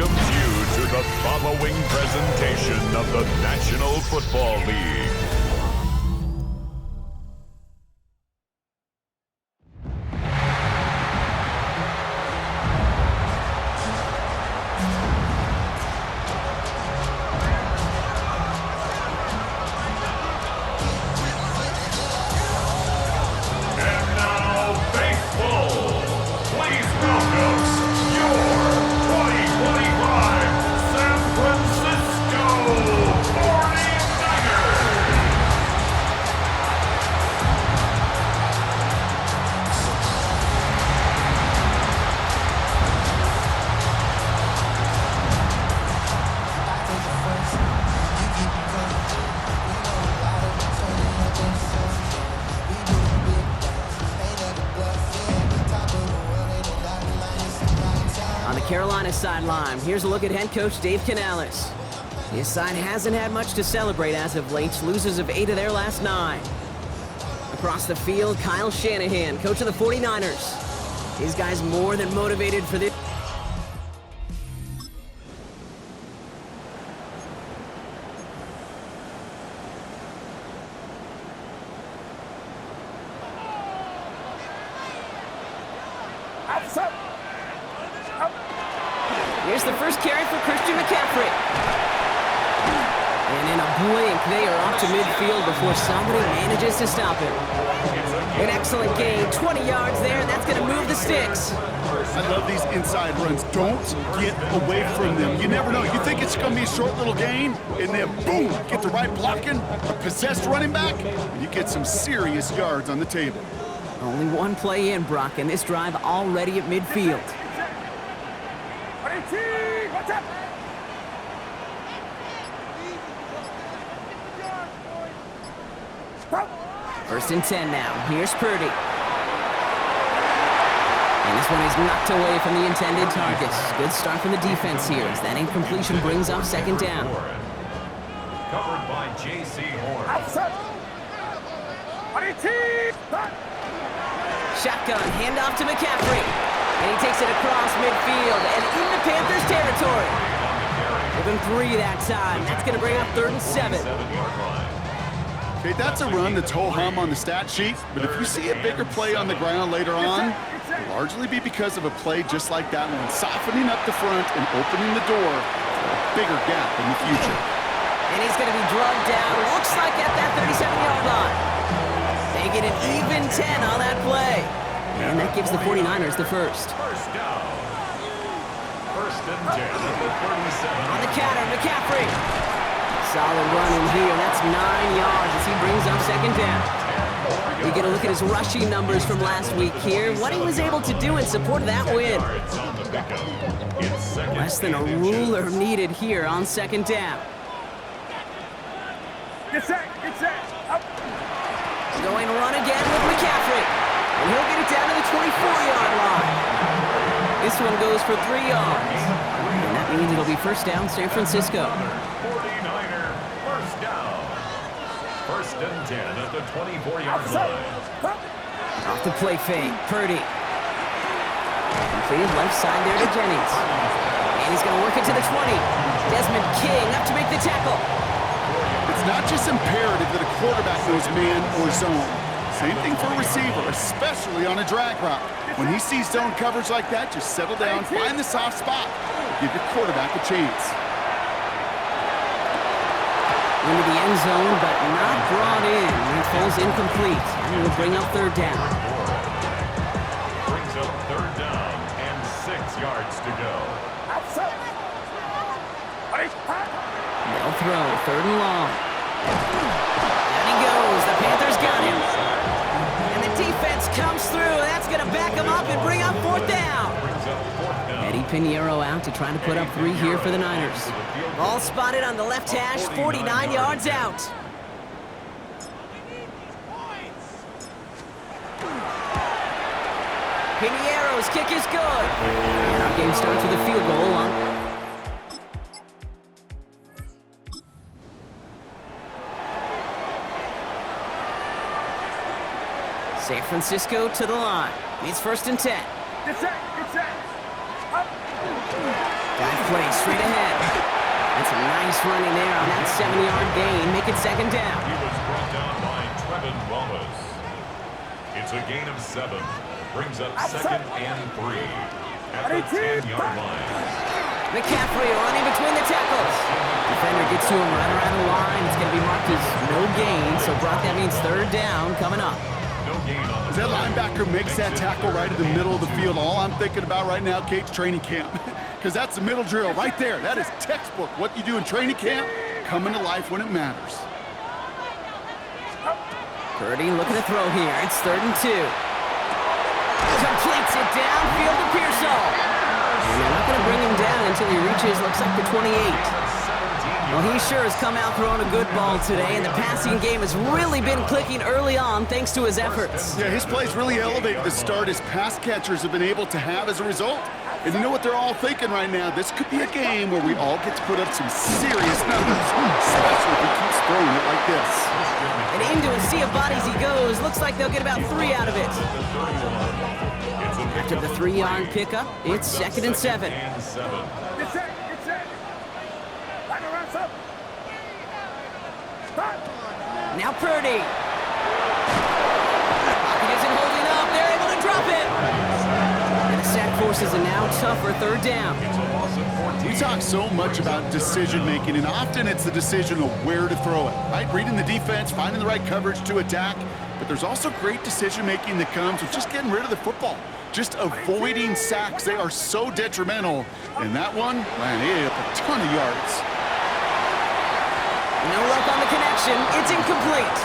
welcomes you to the following presentation of the National Football League. Carolina sideline. Here's a look at head coach Dave Canales. His side hasn't had much to celebrate as of late. Losers of 8 of their last 9. Across the field, Kyle Shanahan, coach of the 49ers. His guy's more than motivated for this. Here's the first carry for Christian McCaffrey. And in a blink, they are off to midfield before somebody manages to stop him. An excellent gain, 20 yards there, and that's going to move the sticks. I love these inside runs. Don't get away from them. You never know. You think it's going to be a short little gain, and then boom, get the right blocking, a possessed running back, and you get some serious yards on the table. Only one play in, Brock, and this drive already at midfield. First and 10 now. Here's Purdy. And this one is knocked away from the intended targets. Good start from the defense here as that incompletion brings up second down. Covered by J.C. Horn. Shotgun, handoff to McCaffrey. And he takes it across midfield and into Panthers territory. Within 3 that time. That's going to bring up 3rd and 7. Okay, that's a run that's ho-hum on the stat sheet, but if you see a bigger play on the ground later on, it'll largely be because of a play just like that one, softening up the front and opening the door for a bigger gap in the future. And he's going to be drugged down, looks like at that 37-yard line. They get an even 10 on that play. And that gives the 49ers the first. First down. First and 10 at the 37. On the counter, McCaffrey. Solid run in here. That's 9 yards as he brings up second down. We get a look at his rushing numbers from last week here. What he was able to do in support of that win. Less than a ruler needed here on second down. Get set. Going run again with McCaffrey. And he'll get it down to the 24-yard line. This one goes for 3 yards. And that means it'll be first down, San Francisco. 49er, first down. First and 10 at the 24-yard line. Off the play fake, Purdy. Completed left side there to Jennings. And he's going to work it to the 20. Desmond King up to make the tackle. It's not just imperative that a quarterback knows man or zone. Same thing for a receiver, especially on a drag route. When he sees zone coverage like that, just settle down, find the soft spot, give your quarterback a chance. Into the end zone, but not brought in. It falls incomplete, and will bring up third down. Brings up third down and 6 yards to go. They'll throw, third and long. Down he goes, the Panthers got him. And the defense comes through, that's gonna back him up and bring up fourth down. Eddie Pinheiro out to try to put up 3 here for the Niners. Ball spotted on the left hash, 49 yards out. Pinheiro's kick is good. And our game starts with a field goal on. San Francisco to the line. It's first and 10. Get set. Up. Guy play straight ahead. That's a nice running there on that 7-yard gain. Make it second down. He was brought down by Trevin Wallace. It's a gain of 7. Brings up second and 3 at the 10-yard line. McCaffrey running between the tackles. Defender gets to him right around the line. It's going to be marked as no gain. So, Brock, that means third down coming up. No gain on As that linebacker makes that tackle right in the middle of the field, all I'm thinking about right now, Kate's training camp. Because that's the middle drill right there. That is textbook. What you do in training camp, coming to life when it matters. Purdy looking to throw here. It's third and 2. Completes it downfield to Pearsall. And they're not going to bring him down until he reaches, looks like the 28. Well, he sure has come out throwing a good ball today, and the passing game has really been clicking early on thanks to his efforts. Yeah, his play's really elevated the start his pass catchers have been able to have as a result. And you know what they're all thinking right now? This could be a game where we all get to put up some serious numbers, especially if he keeps throwing it like this. And into a sea of bodies he goes. Looks like they'll get about 3 out of it. After the 3-yard pickup, it's second and 7. Now Purdy. Pocket isn't holding up. They're able to drop it. And the sack forces a now tougher third down. We talk so much about decision-making, and often it's the decision of where to throw it, right? Reading the defense, finding the right coverage to attack. But there's also great decision-making that comes with just getting rid of the football, just avoiding sacks. They are so detrimental. And that one ran up a ton of yards. No luck on the connection. It's incomplete.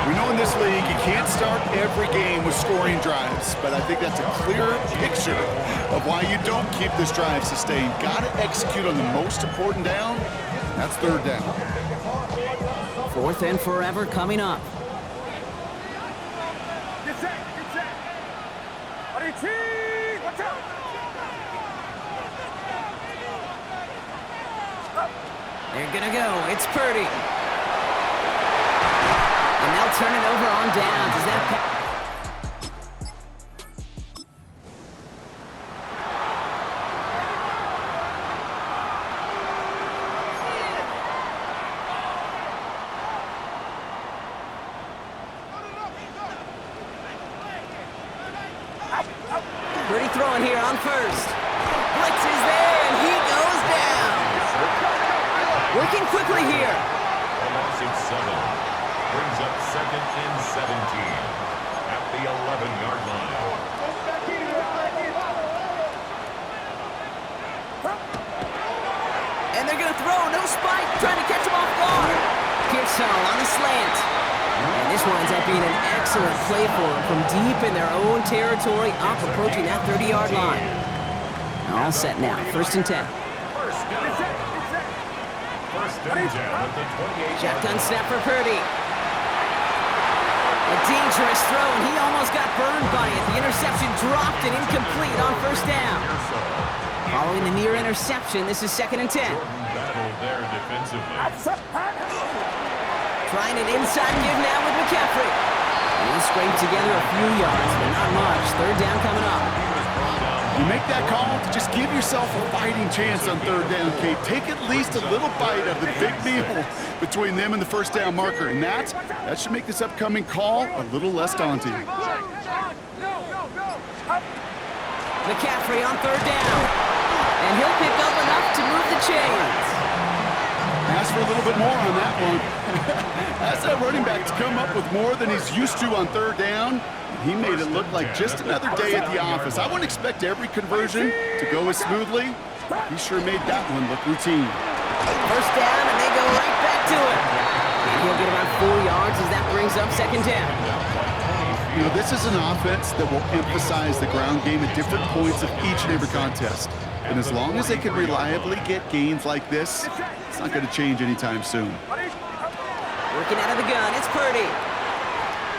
We know in this league you can't start every game with scoring drives, but I think that's a clear picture of why you don't keep this drive sustained. Got to execute on the most important down. That's third down. Fourth and forever coming up. They're gonna go. It's Purdy. And they'll turn it over on downs. Is that Purdy throwing here on first. Blitz is there, and he goes down. Working quickly here. Loss of 7. Brings up second and 17 at the 11-yard line. And they're going to throw. No spike. Trying to catch him off guard. Pearsall on the slant. And this winds up being an excellent play for them from deep in their own territory, up approaching that 30-yard line. All set now. First and 10. First down at the 28. Shotgun snap for Purdy. A dangerous throw, and he almost got burned by it. The interception dropped and incomplete on first down. Following the near interception, this is second and 10. Battle there defensively. Trying an inside give now with McCaffrey. And he scraped together a few yards, but not much. Third down coming up. You make that call to just give yourself a fighting chance on third down, Kate. Take at least a little bite of the big meal between them and the first down marker. And that should make this upcoming call a little less daunting. McCaffrey on third down. And he'll pick up enough to move the chains. Ask for a little bit more on that one. That's that running back to come up with more than he's used to on third down. He made it look like just another day at the office. I wouldn't expect every conversion to go as smoothly. He sure made that one look routine. First down, and they go right back to it. And he'll get about 4 yards as that brings up second down. You know, this is an offense that will emphasize the ground game at different points of each and every contest. And as long as they can reliably get gains like this, it's not going to change anytime soon. Working out of the gun, it's Purdy.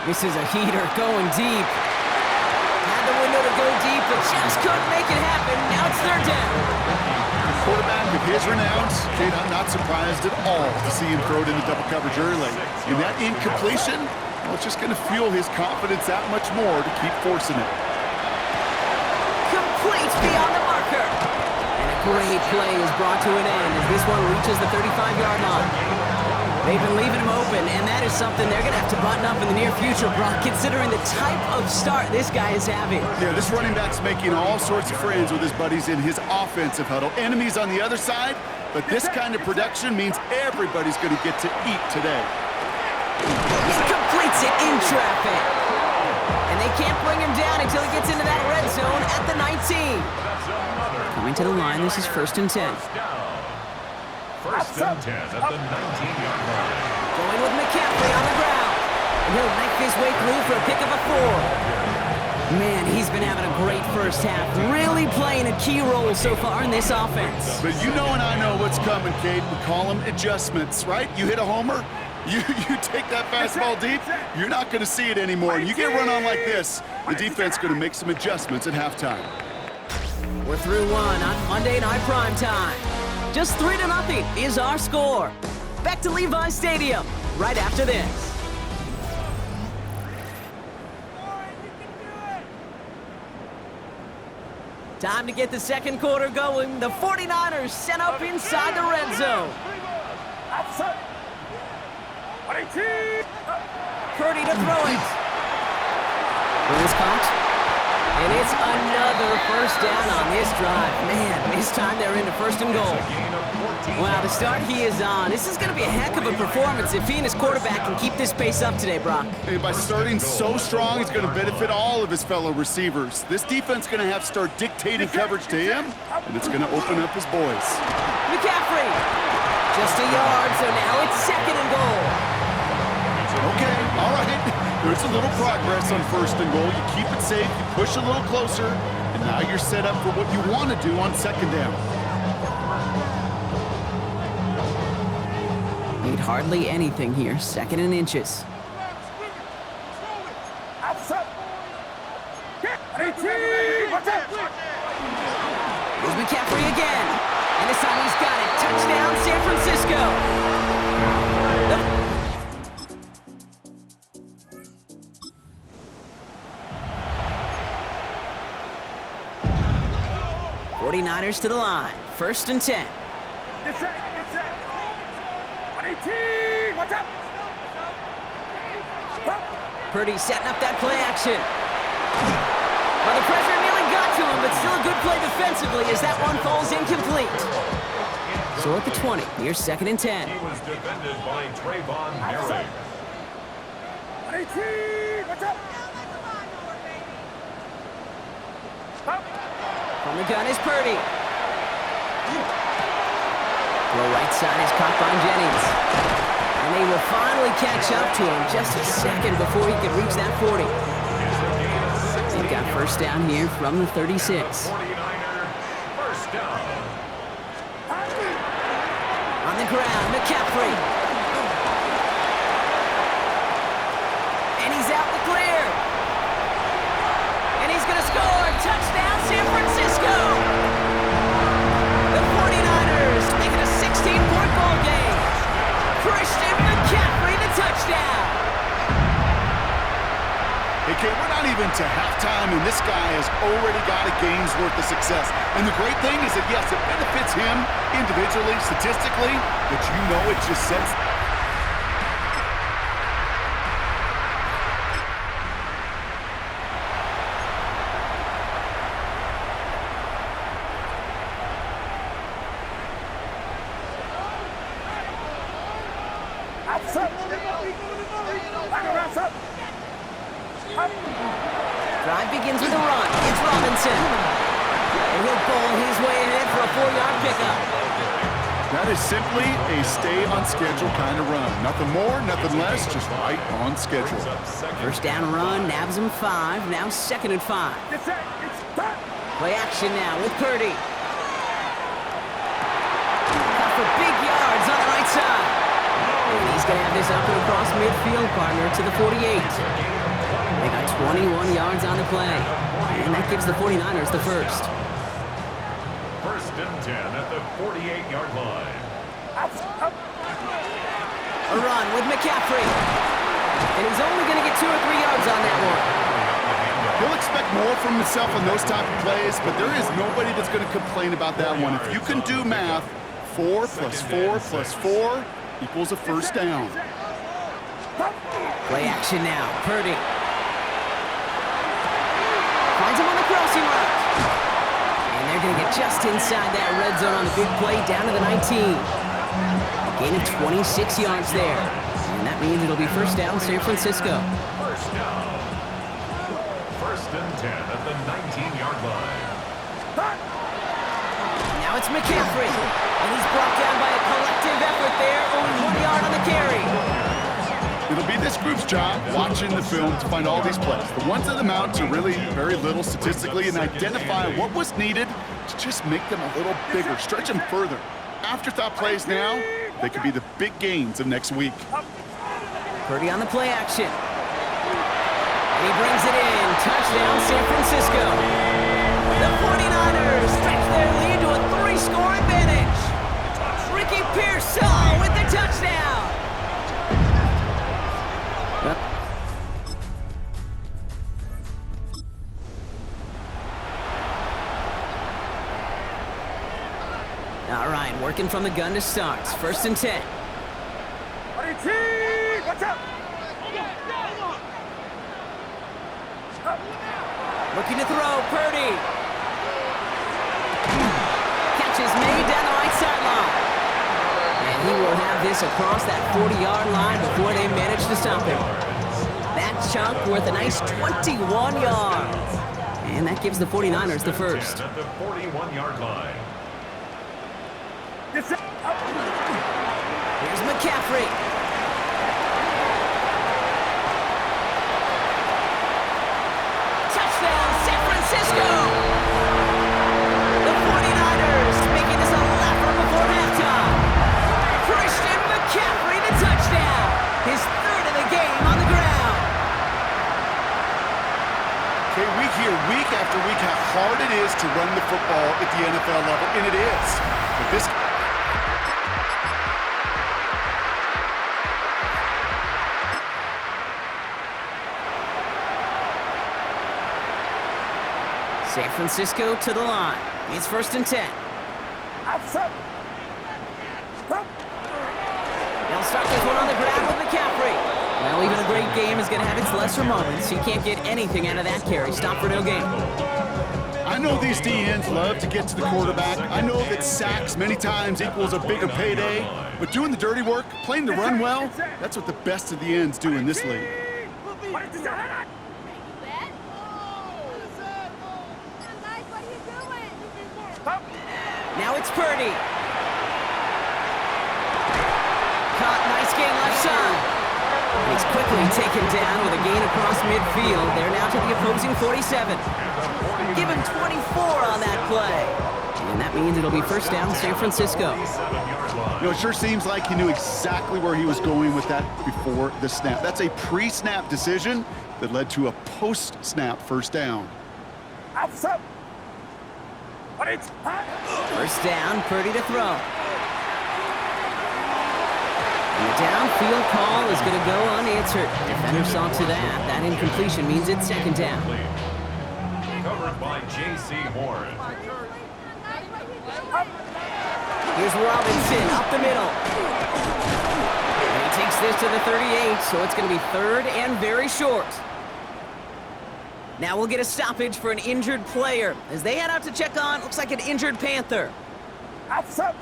This is a heater going deep. Had the window to go deep, but just couldn't make it happen. Now it's third down. Quarterback of his renounce, Kate, I'm not surprised at all to see him throw it into double coverage early. And that incompletion, well, it's just going to fuel his confidence that much more to keep forcing it. Complete beyond the marker. And a Great play is brought to an end as this one reaches the 35-yard line. They've been leaving him open, and that is something they're going to have to button up in the near future, Brock, considering the type of start this guy is having. Yeah, this running back's making all sorts of friends with his buddies in his offensive huddle. Enemies on the other side, but this kind of production means everybody's going to get to eat today. He completes it in traffic. And they can't bring him down until he gets into that red zone at the 19. Coming to the line, this is 1st and 10. First and 10 at the 19-yard line. Going with McCaffrey on the ground. And he'll knife his way through for a pick of a 4. Man, he's been having a great first half. Really playing a key role so far in this offense. But you know and I know what's coming, Kate. We call them adjustments, right? You hit a homer, you take that fastball deep, you're not going to see it anymore. You get run on like this, the defense going to make some adjustments at halftime. We're through one on Monday Night Primetime. Just 3-0 is our score. Back to Levi's Stadium right after this. Time to get the second quarter going. The 49ers set up inside the red zone. Purdy to throw it. Burns caught. And it's another first down on this drive. Man, this time they're into 1st and goal. Wow, the start he is on. This is going to be a heck of a performance if he and his quarterback can keep this pace up today, Brock. Hey, by starting so strong, he's going to benefit all of his fellow receivers. This defense is going to have to start dictating coverage to him, and it's going to open up his boys. McCaffrey, just a yard, so now it's 2nd and goal. Okay, all right. There's a little progress on 1st and goal. You keep it safe, you push a little closer, and now you're set up for what you want to do on 2nd down. Need hardly anything here, 2nd and inches. Here's McCaffrey again. And this time he's got it. Touchdown, San Francisco. 49ers to the line. 1st and 10. Purdy setting up that play action. Well, the pressure nearly got to him, but still a good play defensively as that one falls incomplete. So at the 20, here's 2nd and 10. He was defended by Trayvon Merrick. From the gun is Purdy. Low right side is caught by Jennings. And they will finally catch up to him just a second before he could reach that 40. They've got 1st down here from the 36. 49er first down. On the ground, McCaffrey. And he's out the clear. And he's going to score. Touchdown, San Francisco. The 49ers make it a 16-point ball game. Christian McCaffrey, the touchdown. Hey, Kate, we're not even to halftime, and this guy has already got a game's worth of success. And the great thing is that, yes, it benefits him individually, statistically, but you know it just sets... Drive begins with a run. It's Robinson. And he'll bowl his way ahead for a 4-yard pickup. That is simply a stay-on-schedule kind of run. Nothing more, nothing less, just right on schedule. 1st down run, nabs him 5, now 2nd and 5. Play action now with Purdy. Got for big yards on the right side. And he's going to have this up and across midfield, partner, to the 48. They got 21 yards on the play. And that gives the 49ers the 1st. 1st and 10 at the 48-yard line. A run with McCaffrey. And he's only going to get 2 or 3 yards on that one. He'll expect more from himself in those type of plays, but there is nobody that's going to complain about that one. If you can do math, 4 plus 4 plus 4 equals a first down. Play action now. Purdy. Finds him on the crossing route. And they're going to get just inside that red zone on the big play down to the 19. A gain of 26 yards there. And that means it'll be first down San Francisco. First down. First and 10 at the 19-yard line. Now it's McCaffrey. And he's brought down by a collective effort there. Only 1 yard on the carry. It'll be this group's job watching the film to find all these plays. The ones that amount to really very little statistically and identify what was needed to just make them a little bigger, stretch them further. Afterthought plays now, they could be the big gains of next week. Purdy on the play action. And he brings it in. Touchdown, San Francisco. The 49ers stretch their lead to a 3-score advantage. Ricky Pearsall with the touchdown. All right, working from the gun to start. First and 10. Watch out! Looking to throw, Purdy. Catch is made down the right sideline. And he will have this across that 40-yard line before they manage to stop him. That chunk worth a nice 21 yards. And that gives the 49ers the first. At the 41-yard line. Here's McCaffrey. Touchdown, San Francisco! The 49ers making this a laugher before halftime. Christian McCaffrey, the touchdown. His third of the game on the ground. Okay, we hear week after week how hard it is to run the football at the NFL level, and it is. But this San Francisco to the line. It's first and 10. They'll start this one on the ground with McCaffrey. Well, even a great game is going to have its lesser moments. You can't get anything out of that carry. Stop for no gain. I know these DNs love to get to the quarterback. I know that sacks many times equals a bigger payday. But doing the dirty work, playing the run well, that's what the best of the ends do in this league. Now it's Purdy. Caught, nice gain left side. He's quickly taken down with a gain across midfield. They're now to the opposing 47. Give him 24 on that play. And that means it'll be first down San Francisco. You know, it sure seems like he knew exactly where he was going with that before the snap. That's a pre-snap decision that led to a post-snap first down. First down, Purdy to throw. And the downfield call is going to go unanswered. Defender saw to that. That incompletion means it's second down. Covered by J.C. Horn. Here's Robinson up the middle. And he takes this to the 38, so it's going to be third and very short. Now we'll get a stoppage for an injured player. As they head out to check on, looks like an injured Panther. Third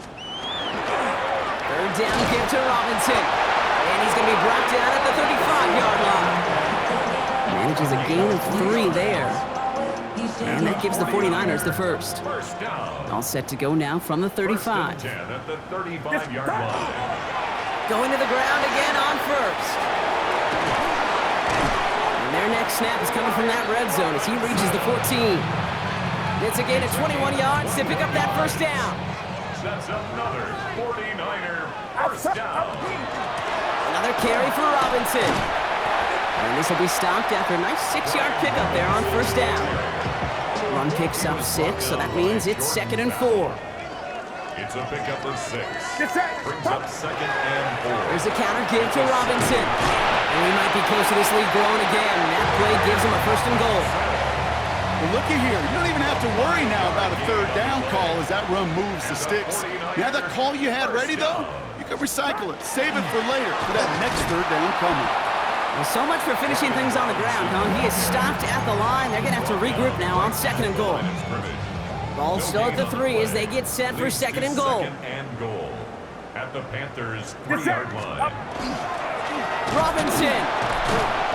down give to Robinson. And he's going to be brought down at the 35-yard line. Manages a gain of 3 there. And that gives the 49ers the first. All set to go now from the 35. First and 10 at the 35-yard line. Going to the ground again on first. And their next snap is coming from that red zone as he reaches the 14. It's a gain of 21 yards to pick up that first down. That's another 49er first down. Another carry for Robinson. And this will be stopped after a nice 6-yard pickup there on first down. Run picks up 6, so that means it's second and 4. It's a pickup of 6. Brings up second and 4. There's a counter give to Robinson. And he might be close to this lead growing again. That play gives him a first and goal. But looky here, you don't even have to worry now about a third down call as that run moves the sticks. You have that call you had ready, though? You can recycle it, save it for later for that next third down coming. Well, so much for finishing things on the ground, huh? He is stopped at the line. They're going to have to regroup now on 2nd and goal. Ball still at the 3 as they get set for 2nd and goal. 2nd and goal at the Panthers' 3-yard line. Robinson.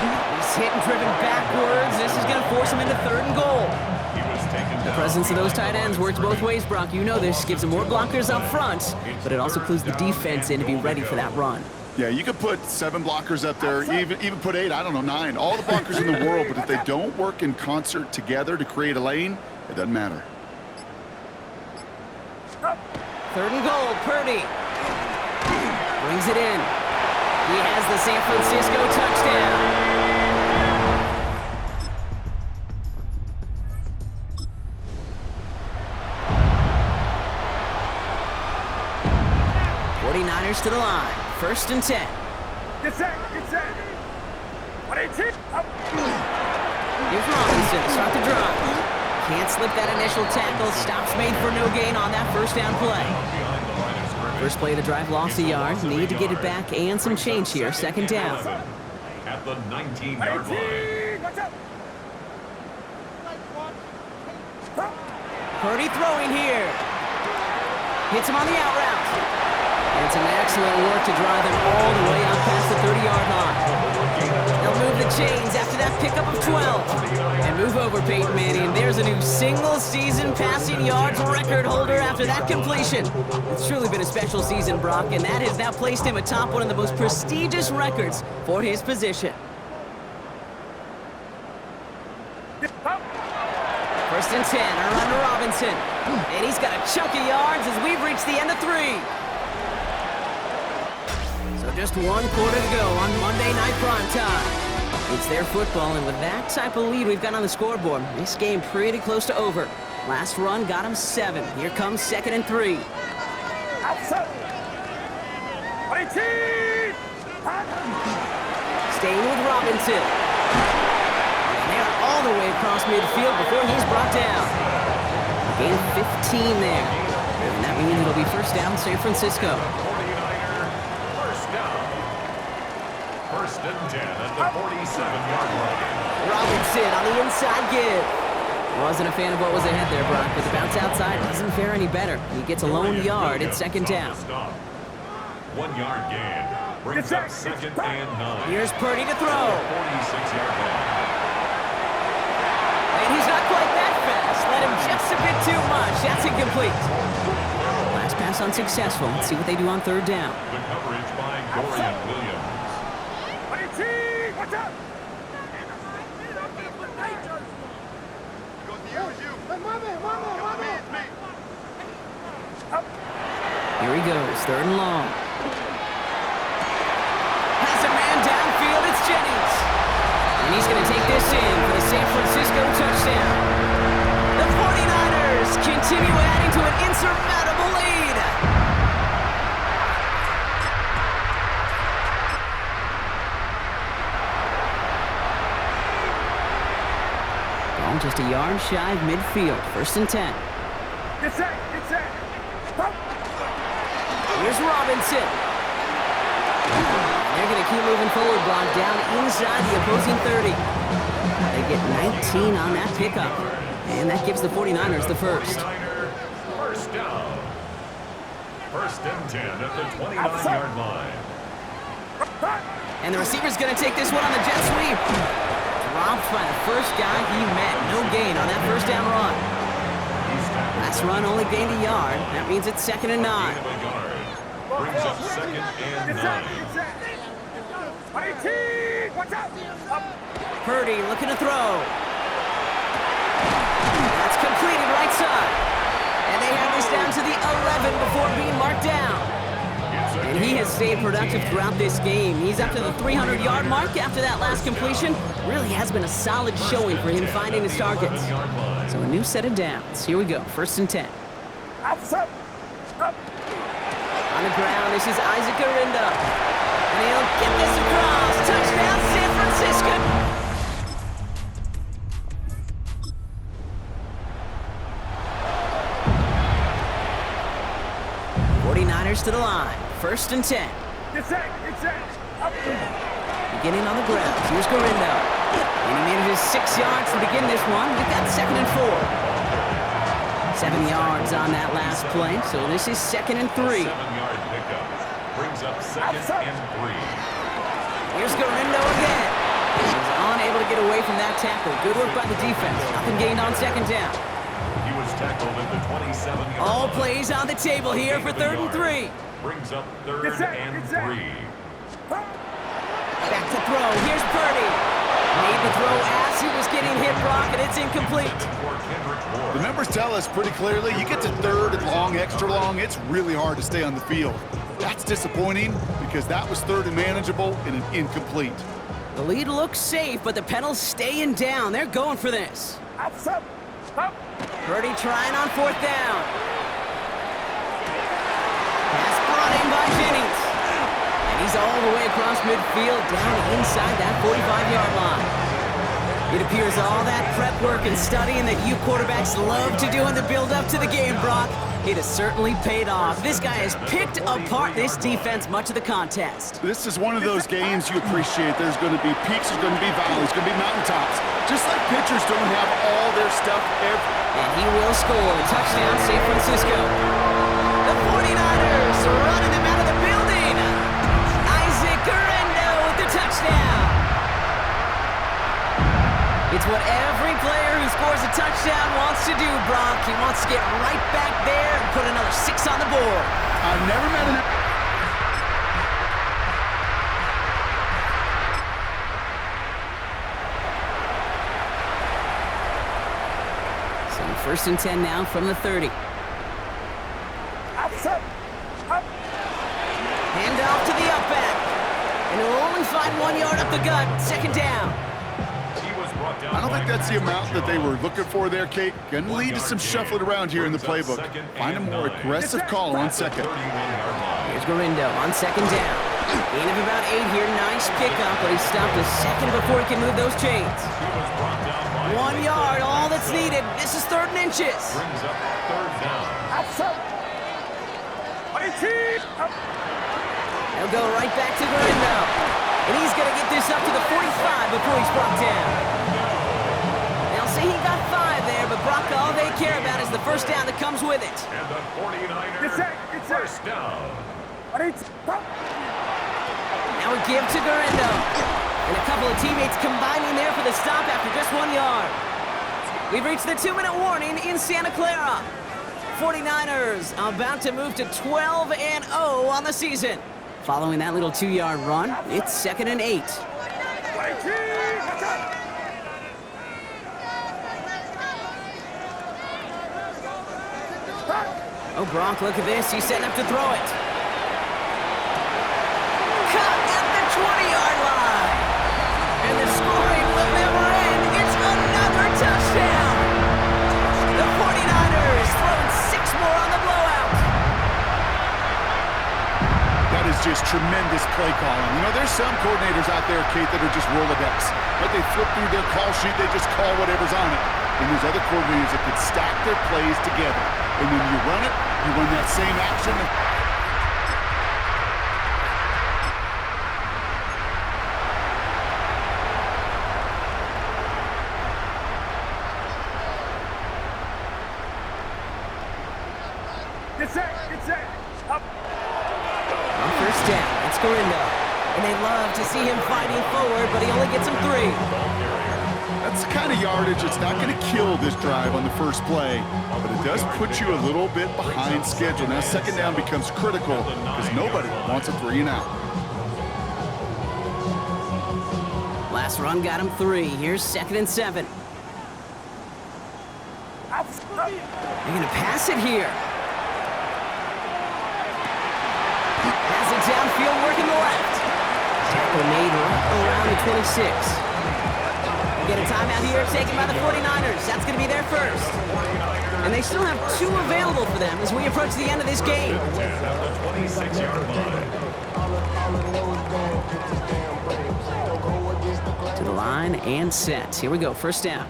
He's hit and driven backwards. This is going to force him into 3rd and goal. He was taken down. The presence of those tight ends works both ways, Brock. You know this. Gives them more blockers up front, but it also clues the defense in to be ready for that run. Yeah, you could put 7 blockers up there, even put 8, I don't know, 9. All the blockers in the world, but if they don't work in concert together to create a lane, it doesn't matter. 3rd and goal, Purdy. Brings it in. He has the San Francisco touchdown. '49ers to the line. 1st and 10. Get set. 118. Here's Robinson. Start the drive. Can't slip that initial tackle. Stops made for no gain on that 1st down play. First play of the drive lost a yard. Need to get it back and some change here. 2nd down. At the 19-yard line. Purdy throwing here. Hits him on the out route. And some excellent work to drive him all the way out past the 30-yard line. They'll move the chains after that pickup of 12. And move over Peyton Manning. There's a new single-season passing yards record holder after that completion. It's truly been a special season, Brock, and that has now placed him atop one of the most prestigious records for his position. 1st and 10, a run to Robinson. And he's got a chunk of yards as we've reached the end of 3. So just 1 quarter to go on Monday Night Prime Time. It's their football, and with that type of lead we've got on the scoreboard, this game pretty close to over. Last run got him 7. Here comes 2nd and 3. Outside. 18. Staying with Robinson. And they're all the way across midfield before he's brought down. Gain of 15 there. And that means it'll be 1st down San Francisco. 49er, 1st down. 1st and 10 at the 47-yard line. Robinson on the inside give. Wasn't a fan of what was ahead there, Brock, but the bounce outside doesn't fare any better. He gets a lone yard at 2nd down. 1-yard gain. Brings up 2nd and 9. Here's Purdy to throw. 46-yard line. And he's not quite that fast. Let him just a bit too much. That's incomplete. Last pass unsuccessful. Let's see what they do on 3rd down. The coverage by Dorian Williams. 18. Watch out. Here he goes, 3rd and long. Has a man downfield, it's Jennings. And he's going to take this in for the San Francisco touchdown. The 49ers continue adding to an insurmountable lead. Ball just a yard shy of midfield, 1st and 10. Get set. Here's Robinson. They're going to keep moving forward, block down inside the opposing 30. They get 19 on that pickup. And that gives the 49ers the 1st. 1st down. 1st and 10 at the 29-yard line. And the receiver's going to take this one on the jet sweep. Dropped by the first guy he met. No gain on that 1st down run. Last run only gained a yard. That means it's 2nd and 9. Brings up 2nd and 9. 18. Watch out. Purdy looking to throw. That's completed right side. And they have this down to the 11 before being marked down. And he has stayed productive throughout this game. He's up to the 300-yard mark after that last completion. Really has been a solid showing for him finding his targets. So a new set of downs. Here we go, 1st and 10. Outside. On the ground, this is Isaac Arinda. And he'll get this across. Touchdown, San Francisco. 49ers to the line. 1st and 10. Get set. Get set. Up. Beginning on the ground. Here's Gorindo. And he manages 6 yards to begin this one. We've got 2nd and 4. 7 yards on that last play, so this is 2nd and 3. 7-yard pickup brings up 2nd and 3. Here's Gorindo again. He's unable to get away from that tackle. Good work by the defense. Nothing gained on 2nd down. He was tackled at the 27-yard All line. plays on the table here for 3rd and 3. Brings up 3rd and 3. Back to throw. Here's Purdy. Made the throw as he was getting hit, Brock, and it's incomplete. The numbers tell us pretty clearly, you get to 3rd and long, extra long, it's really hard to stay on the field. That's disappointing because that was 3rd and manageable and an incomplete. The lead looks safe, but the Penals staying down. They're going for this. Up. Up. Purdy trying on 4th down. Pass brought in by Jennings. And he's all the way across midfield, down inside that 45-yard line. It appears all that prep work and studying that you quarterbacks love to do in the build-up to the game, Brock, it has certainly paid off. This guy has picked apart this defense much of the contest. This is one of those games you appreciate. There's going to be peaks, there's going to be valleys, there's going to be mountaintops. Just like pitchers don't have all their stuff every... And he will score. Touchdown, San Francisco. The 49ers running them out of the building. Isaac Gorindo with the touchdown. It's what every player who scores a touchdown wants to do, Brock. He wants to get right back there and put another 6 on the board. I've never met an... So 1st and 10 now from the 30. Up. Up. Hand off to the up back. And he'll only find 1 yard up the gut. 2nd down. I don't think that's the amount that they were looking for there, Kate. Going to lead to some shuffling around here in the playbook. Find a more aggressive call on 2nd. Here's Gorindo on 2nd down. Gain of about 8 here. Nice pickup, but he stopped a second before he can move those chains. 1 yard, all that's needed. This is 3rd and inches. Brings up 3rd down. Up. Up. They'll go right back to Gorindo. And he's going to get this up to the 45 before he's brought down. They'll say he got 5 there, but Brock, all they care about is the 1st down that comes with it. And the 49ers Get set. 1st down. Now a give to Gorindo. And a couple of teammates combining there for the stop after just 1 yard. We've reached the 2-minute warning in Santa Clara. 49ers about to move to 12-0 on the season. Following that little 2-yard run, it's 2nd and 8. Oh, Brock, look at this. He's setting up to throw it. Cut at the 20-yard line. And the scoring will never end. It's another touchdown. The 49ers throwing 6 more on the blowout. That is just tremendous play calling. You know, there's some coordinators out there, Kate, that are just Rolodex. But they flip through their call sheet, they just call whatever's on it. And there's other coordinators that can stack their plays together. And when you run it, you run that same action. Get set. Up. On 1st down, it's Gorindo. And they love to see him fighting forward, but he only gets him 3. That's the kind of yardage that's not going to kill this drive on the first play, but it does put you a little bit behind schedule. Now 2nd down becomes critical because nobody wants a 3 and out. Last run got him 3. Here's 2nd and 7. Up. They're going to pass it here. Has it downfield, working the left. Tackle made right around the 26. Get a timeout here taken by the 49ers. That's going to be their first. And they still have 2 available for them as we approach the end of this game. To the line and set. Here we go, 1st down.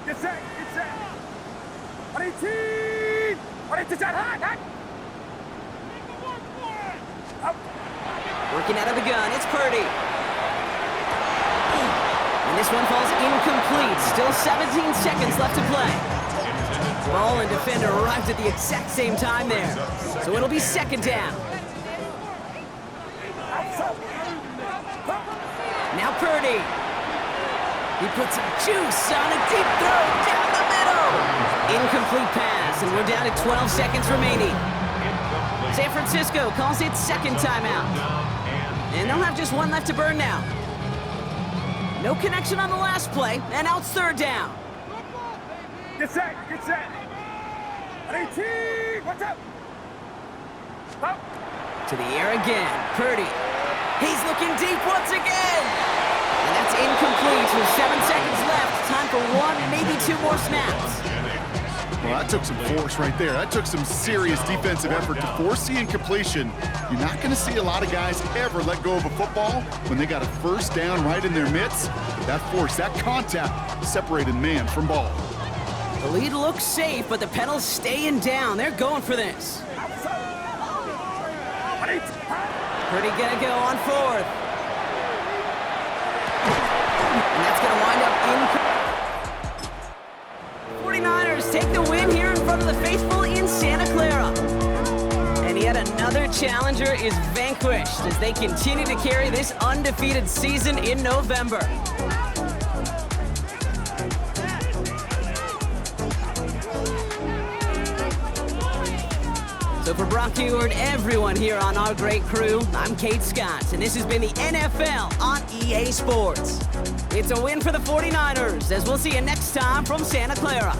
Get set. 18. Hot. Looking out of the gun, it's Purdy. And this one falls incomplete. Still 17 seconds left to play. Ball and defender arrived at the exact same time there. So it'll be second down. Now Purdy. He puts some juice on a deep throw down the middle. Incomplete pass, and we're down to 12 seconds remaining. San Francisco calls it second timeout. And they'll have just one left to burn now. No connection on the last play, and now it's third down. Get set, get set. 18, what's up? Up. To the air again, Purdy. He's looking deep once again. And that's incomplete with 7 seconds left. Time for one, maybe two more snaps. Well, that took some force right there. That took some serious defensive effort to force the incompletion. You're not going to see a lot of guys ever let go of a football when they got a first down right in their midst. But that force, that contact, separated man from ball. The lead looks safe, but the pedal's staying down. They're going for this. Purdy gonna go on fourth. And that's gonna wind up in... 49ers take the win here in front of the faithful in Santa Clara. And yet another challenger is vanquished as they continue to carry this undefeated season in November. So for Brock Huard, everyone here on our great crew, I'm Kate Scott, and this has been the NFL on EA Sports. It's a win for the 49ers, as we'll see you next time from Santa Clara.